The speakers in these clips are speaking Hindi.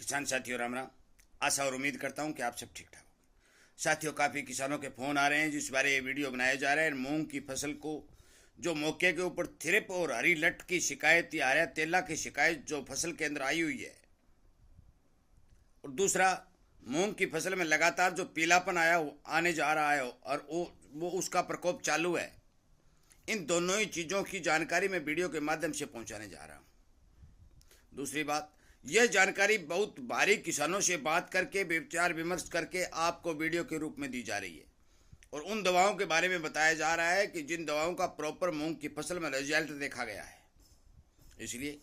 किसान साथियों राम राम। आशा और उम्मीद करता हूं कि आप सब ठीक ठाक हो। साथियों, काफ़ी किसानों के फ़ोन आ रहे हैं जिस बारे ये वीडियो बनाया जा रहा है। मूंग की फसल को जो मौके के ऊपर थिरप और हरी लट की शिकायत या हरा तेला की शिकायत जो फसल के अंदर आई हुई है, और दूसरा मूंग की फसल में लगातार जो पीलापन आने जा रहा है और वो उसका प्रकोप चालू है। इन दोनों ही चीज़ों की जानकारी मैं वीडियो के माध्यम से पहुंचाने जा रहा हूं। दूसरी बात, यह जानकारी बहुत बारीक किसानों से बात करके विचार विमर्श करके आपको वीडियो के रूप में दी जा रही है और उन दवाओं के बारे में बताया जा रहा है कि जिन दवाओं का प्रॉपर मूंग की फसल में रिजल्ट देखा गया है। इसलिए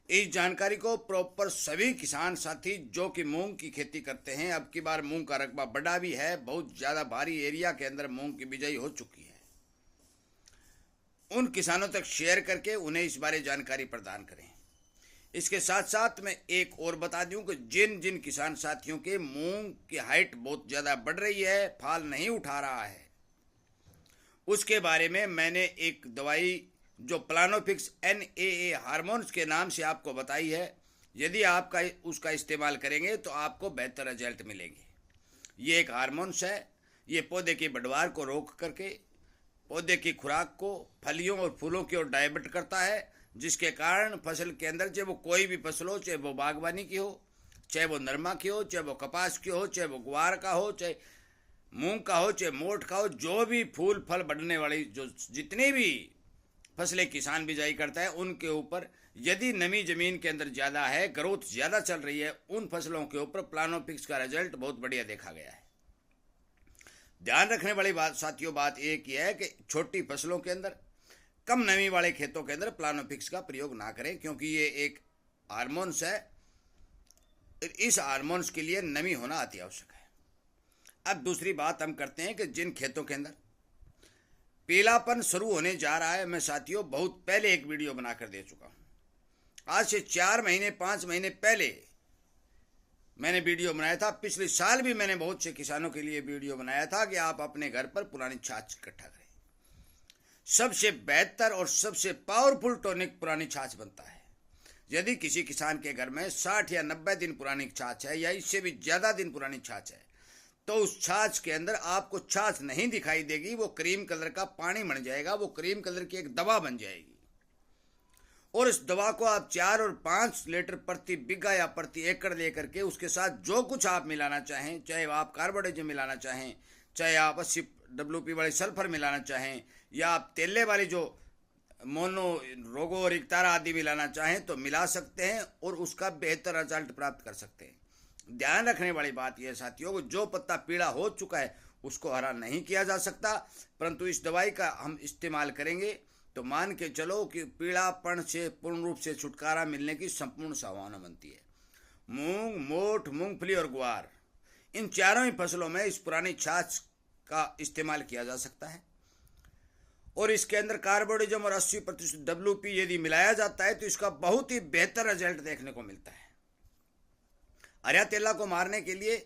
इस जानकारी को प्रॉपर सभी किसान साथी जो कि मूंग की खेती करते हैं, अब की बार मूंग का रकबा बड़ा भी है, बहुत ज़्यादा भारी एरिया के अंदर मूंग की बिजाई हो चुकी है, उन किसानों तक शेयर करके उन्हें इस बारे जानकारी प्रदान करें। इसके साथ साथ मैं एक और बता दूं कि जिन जिन किसान साथियों के मूंग की हाइट बहुत ज़्यादा बढ़ रही है, फाल नहीं उठा रहा है, उसके बारे में मैंने एक दवाई जो प्लानोफिक्स NAA हार्मोन्स के नाम से आपको बताई है। यदि आपका उसका इस्तेमाल करेंगे तो आपको बेहतर रिजल्ट मिलेंगे। ये एक हार्मोन्स है, ये पौधे की बढ़वार को रोक करके पौधे की खुराक को फलियों और फूलों की ओर डाइवर्ट करता है, जिसके कारण फसल के अंदर चाहे वो कोई भी फसल हो, चाहे वो बागवानी की हो, चाहे वो नरमा की हो, चाहे वो कपास की हो, चाहे वो ग्वार का हो, चाहे मूंग का हो, चाहे मोठ का हो, जो भी फूल फल बढ़ने वाली जो जितनी भी फसलें किसान बिजाई करता है, उनके ऊपर यदि नमी जमीन के अंदर ज़्यादा है, ग्रोथ ज़्यादा चल रही है, उन फसलों के ऊपर प्लानोफिक्स का रिजल्ट बहुत बढ़िया देखा गया है। ध्यान रखने वाली बात साथियों, बात एक ही है कि छोटी फसलों के अंदर, कम नमी वाले खेतों के अंदर प्लानोफिक्स का प्रयोग ना करें, क्योंकि ये एक हार्मोन्स है। इस हार्मोन्स के लिए नमी होना अति आवश्यक है। अब दूसरी बात हम करते हैं कि जिन खेतों के अंदर पीलापन शुरू होने जा रहा है, मैं साथियों बहुत पहले एक वीडियो बनाकर दे चुका हूँ। आज से 4 महीने 5 महीने पहले मैंने वीडियो बनाया था। पिछले साल भी मैंने बहुत से किसानों के लिए वीडियो बनाया था कि आप अपने घर पर पुरानी छाछ इकट्ठा करें। सबसे बेहतर और सबसे पावरफुल टॉनिक पुरानी छाछ बनता है। यदि किसी किसान के घर में 60 या 90 दिन पुरानी छाछ है या इससे भी ज़्यादा दिन पुरानी छाछ है, तो उस छाछ के अंदर आपको छाछ नहीं दिखाई देगी, वो क्रीम कलर का पानी बन जाएगा, वो क्रीम कलर की एक दवा बन जाएगी। और इस दवा को आप 4 और 5 लीटर प्रति बीघा या प्रति एकड़ लेकर के उसके साथ जो कुछ आप मिलाना चाहें, चाहे आप कार्बोडेजिम मिलाना चाहें, चाहे आप 80 WP वाली सल्फर मिलाना चाहें, या आप तेले वाली जो मोनो रोगो और इकतारा आदि मिलाना चाहें तो मिला सकते हैं और उसका बेहतर रिजल्ट प्राप्त कर सकते हैं। ध्यान रखने वाली बात यह साथियों को, जो पत्ता पीला हो चुका है उसको हरा नहीं किया जा सकता, परंतु इस दवाई का हम इस्तेमाल करेंगे तो मान के चलो कि पीलापन से पूर्ण रूप से छुटकारा मिलने की संपूर्ण संभावना बनती है। मूंग, मोठ, मूंगफली और ग्वार, इन चारों ही फसलों में इस पुरानी छाछ का इस्तेमाल किया जा सकता है और इसके अंदर कार्बोडिजम और 80% WP यदि मिलाया जाता है तो इसका बहुत ही बेहतर रिजल्ट देखने को मिलता है। हरा तेला को मारने के लिए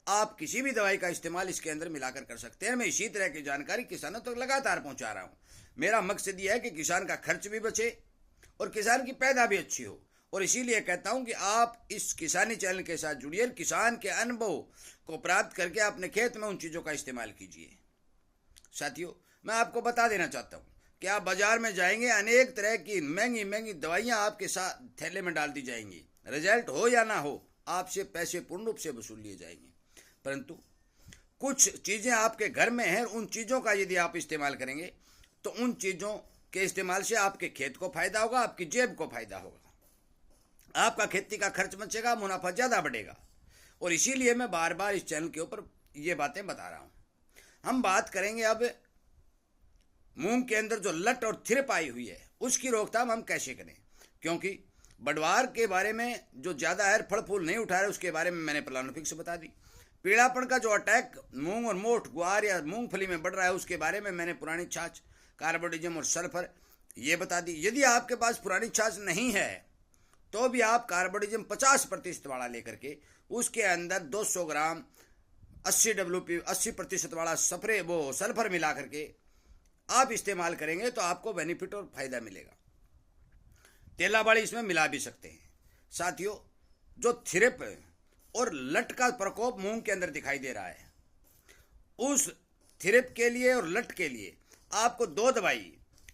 आप किसी भी दवाई का इस्तेमाल इसके अंदर मिलाकर कर सकते हैं। मैं इसी तरह की जानकारी किसानों तक लगातार पहुंचा रहा हूं। मेरा मकसद यह है कि किसान का खर्च भी बचे और किसान की पैदा भी अच्छी हो, और इसीलिए कहता हूं कि आप इस किसानी चैनल के साथ जुड़िए, किसान के अनुभव को प्राप्त करके अपने खेत में उन चीज़ों का इस्तेमाल कीजिए। साथियों, मैं आपको बता देना चाहता हूँ कि आप बाजार में जाएंगे, अनेक तरह की महंगी महंगी दवाइयाँ आपके साथ थैले में डाल दी जाएंगी। रिजल्ट हो या ना हो, आपसे पैसे पूर्ण रूप से वसूल लिए जाएंगे, परंतु कुछ चीज़ें आपके घर में हैं, उन चीज़ों का यदि आप इस्तेमाल करेंगे तो उन चीज़ों के इस्तेमाल से आपके खेत को फायदा होगा, आपकी जेब को फायदा होगा, आपका खेती का खर्च बचेगा, मुनाफा ज़्यादा बढ़ेगा। और इसीलिए मैं बार बार इस चैनल के ऊपर ये बातें बता रहा हूँ। हम बात करेंगे अब मूंग के अंदर जो लट और थिरप आई हुई है उसकी रोकथाम हम कैसे करें, क्योंकि बढ़वार के बारे में जो ज़्यादा है, फल फूल नहीं उठा रहे, उसके बारे में मैंने प्लानोफिक्स बता दी। पीड़ापन का जो अटैक मूंग और मोठ, ग्वार या मूंगफली में बढ़ रहा है उसके बारे में मैंने पुरानी छाछ, कार्बोडिजम और सल्फर ये बता दी। यदि आपके पास पुरानी छाछ नहीं है तो भी आप कार्बोडिजम 50% वाला लेकर के उसके अंदर 200 ग्राम 80 WP 80% वाला सल्फर मिला करके आप इस्तेमाल करेंगे तो आपको बेनिफिट और फायदा मिलेगा। तेलाबाड़ी इसमें मिला भी सकते हैं। साथियों, जो थिरप और लट का प्रकोप मूंग के अंदर दिखाई दे रहा है, उस थ्रिप के लिए और लट के लिए आपको दो दवाई,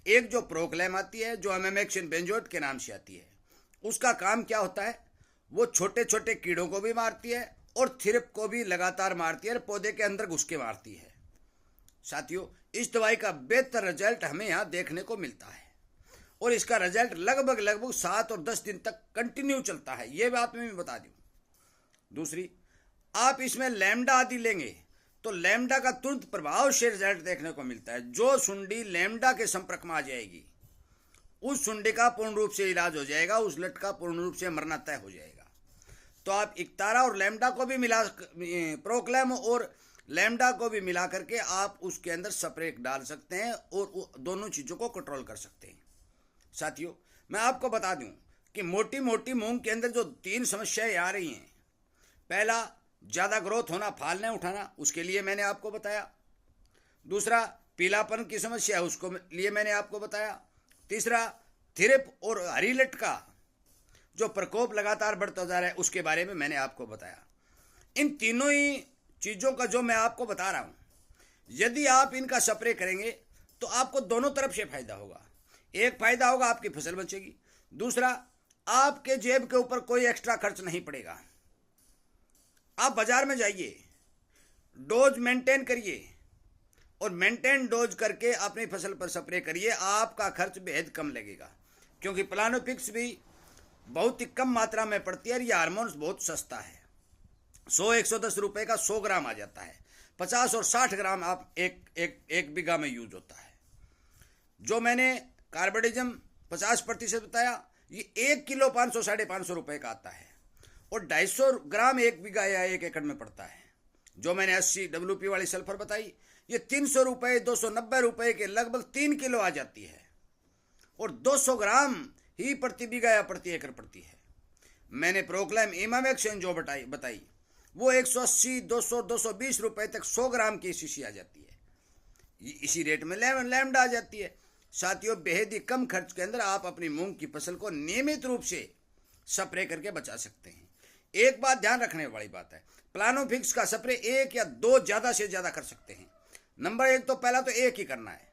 एक जो प्रोक्लेम आती है जो एमेमेक्सिन बेंजोएट के नाम से आती है, उसका काम क्या होता है, वो छोटे छोटे कीड़ों को भी मारती है और थ्रिप को भी लगातार मारती है और पौधे के अंदर घुस के मारती है। साथियों, इस दवाई का बेहतर रिजल्ट हमें यहाँ देखने को मिलता है और इसका रिजल्ट लगभग 7 और 10 दिन तक कंटिन्यू चलता है, ये बात मैं बता दूं। दूसरी, आप इसमें लैम्डा आदि लेंगे तो लैम्डा का तुरंत प्रभाव से रिजल्ट देखने को मिलता है। जो सुंडी लैम्डा के संपर्क में आ जाएगी उस सुंडी का पूर्ण रूप से इलाज हो जाएगा, उस लट का पूर्ण रूप से मरना तय हो जाएगा। तो आप इक्तारा और लैम्डा को भी मिला, प्रोक्लेम और लैम्डा को भी मिला करके आप उसके अंदर स्प्रे डाल सकते हैं और दोनों चीज़ों को कंट्रोल कर सकते हैं। साथियों, मैं आपको बता दूं कि मोटी मोटी मूंग के अंदर जो 3 समस्याएं आ रही हैं, पहला ज़्यादा ग्रोथ होना, फाल नहीं उठाना, उसके लिए मैंने आपको बताया। दूसरा, पीलापन की समस्या है, उसको लिए मैंने आपको बताया। तीसरा, थ्रिप और हरी लट का जो प्रकोप लगातार बढ़ता जा रहा है उसके बारे में मैंने आपको बताया। इन तीनों ही चीज़ों का जो मैं आपको बता रहा हूँ, यदि आप इनका स्प्रे करेंगे तो आपको दोनों तरफ से फायदा होगा। एक फायदा होगा, आपकी फसल बचेगी। दूसरा, आपके जेब के ऊपर कोई एक्स्ट्रा खर्च नहीं पड़ेगा। आप बाजार में जाइए, डोज मेंटेन करिए और मेंटेन डोज करके अपनी फसल पर स्प्रे करिए, आपका खर्च बेहद कम लगेगा। क्योंकि प्लानोफिक्स भी बहुत ही कम मात्रा में पड़ती है और ये हार्मोन्स बहुत सस्ता है। 100-110 रुपए का 100 ग्राम आ जाता है, 50 और 60 ग्राम आप एक बीघा में यूज होता है। जो मैंने कार्बोडिजम 50% बताया, ये 1 किलो 500-550 रुपए का आता है और 250 ग्राम एक बीघा या 1 एकड़ में पड़ता है। जो मैंने 80 WP वाली सल्फर बताई, ये 300 रुपये 290 रुपये के लगभग 3 किलो आ जाती है और 200 ग्राम ही प्रति बीघा या प्रति एकड़ पड़ती है। मैंने प्रोक्लेम इमामेक्सिन जो बताई वो 180, 200, 220 रुपये तक 100 ग्राम की शीशी आ जाती है। इसी रेट में लैम्डा आ जाती है। साथियों, बेहद ही कम खर्च के अंदर आप अपनी मूंग की फसल को नियमित रूप से स्प्रे करके बचा सकते हैं। एक बात ध्यान रखने वाली बात है, प्लानोफिक्स का स्प्रे 1 या 2 ज़्यादा से ज़्यादा कर सकते हैं। नंबर 1 तो पहला तो 1 ही करना है।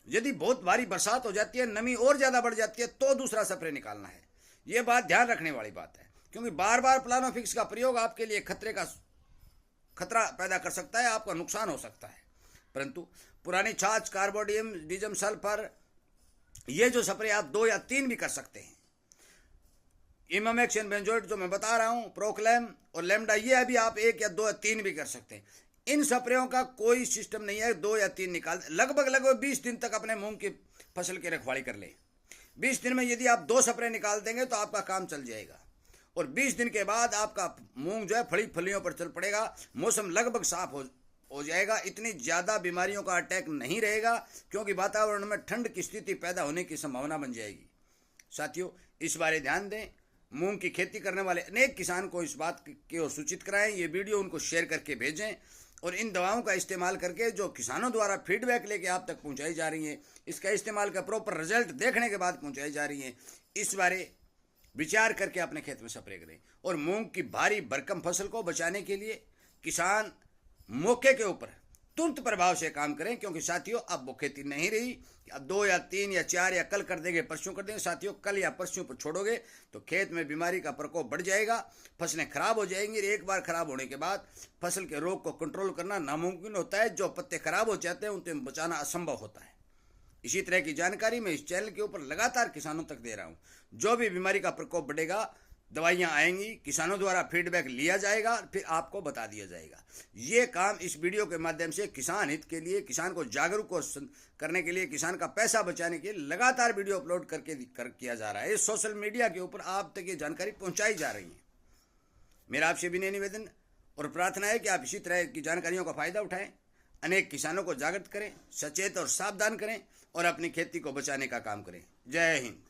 यदि बहुत भारी बरसात हो जाती है, नमी और ज़्यादा बढ़ जाती है, तो दूसरा स्प्रे निकालना है। ये बात ध्यान रखने वाली बात है, क्योंकि बार बार प्लानोफिक्स का प्रयोग आपके लिए खतरा पैदा कर सकता है, आपका नुकसान हो सकता है। परंतु पुरानी छाछ, कार्बोडिजम, सल्फर, ये जो स्प्रे आप 2 या 3 भी कर सकते हैं। इमामेक्सिन बेंजोएट जो मैं बता रहा हूँ, प्रोक्लेम और लैम्डा, ये अभी आप 1 या 2 या 3 भी कर सकते हैं। इन स्प्रेयों का कोई सिस्टम नहीं है 2 या 3 निकाल, लगभग 20 दिन तक अपने मूंग की फसल की रखवाली कर ले। 20 दिन में यदि आप 2 स्प्रे निकाल देंगे तो आपका काम चल जाएगा और 20 दिन के बाद आपका मूंग जो है फलियों पर चल पड़ेगा। मौसम लगभग साफ हो जाएगा, इतनी ज़्यादा बीमारियों का अटैक नहीं रहेगा, क्योंकि वातावरण में ठंड की स्थिति पैदा होने की संभावना बन जाएगी। साथियों, इस बारे ध्यान दें। मूंग की खेती करने वाले अनेक किसान को इस बात की ओर सूचित कराएं, ये वीडियो उनको शेयर करके भेजें और इन दवाओं का इस्तेमाल करके जो किसानों द्वारा फीडबैक लेके आप तक पहुंचाई जा रही हैं, इसका इस्तेमाल का प्रॉपर रिजल्ट देखने के बाद पहुंचाई जा रही हैं, इस बारे विचार करके अपने खेत में स्प्रे करें। और मूंग की भारी भरकम फसल को बचाने के लिए किसान मौके के ऊपर तुरंत प्रभाव से काम करें, क्योंकि साथियों अब वो खेती नहीं रही। अब 2 या 3 या 4 या कल कर देंगे, परसों कर देंगे। साथियों, कल या परसों पर छोड़ोगे तो खेत में बीमारी का प्रकोप बढ़ जाएगा, फसलें खराब हो जाएंगी। एक बार खराब होने के बाद फसल के रोग को कंट्रोल करना नामुमकिन होता है। जो पत्ते खराब हो जाते हैं उनको बचाना असंभव होता है। इसी तरह की जानकारी मैं इस चैनल के ऊपर लगातार किसानों तक दे रहा हूँ। जो भी बीमारी का प्रकोप बढ़ेगा, दवाइयाँ आएंगी, किसानों द्वारा फीडबैक लिया जाएगा, फिर आपको बता दिया जाएगा। ये काम इस वीडियो के माध्यम से किसान हित के लिए, किसान को जागरूक करने के लिए, किसान का पैसा बचाने के लिए लगातार वीडियो अपलोड किया जा रहा है। इस सोशल मीडिया के ऊपर आप तक ये जानकारी पहुंचाई जा रही है। मेरा आपसे विनय निवेदन और प्रार्थना है कि आप इसी तरह की जानकारियों का फायदा उठाएं, अनेक किसानों को जागृत करें, सचेत और सावधान करें और अपनी खेती को बचाने का काम करें। जय हिंद।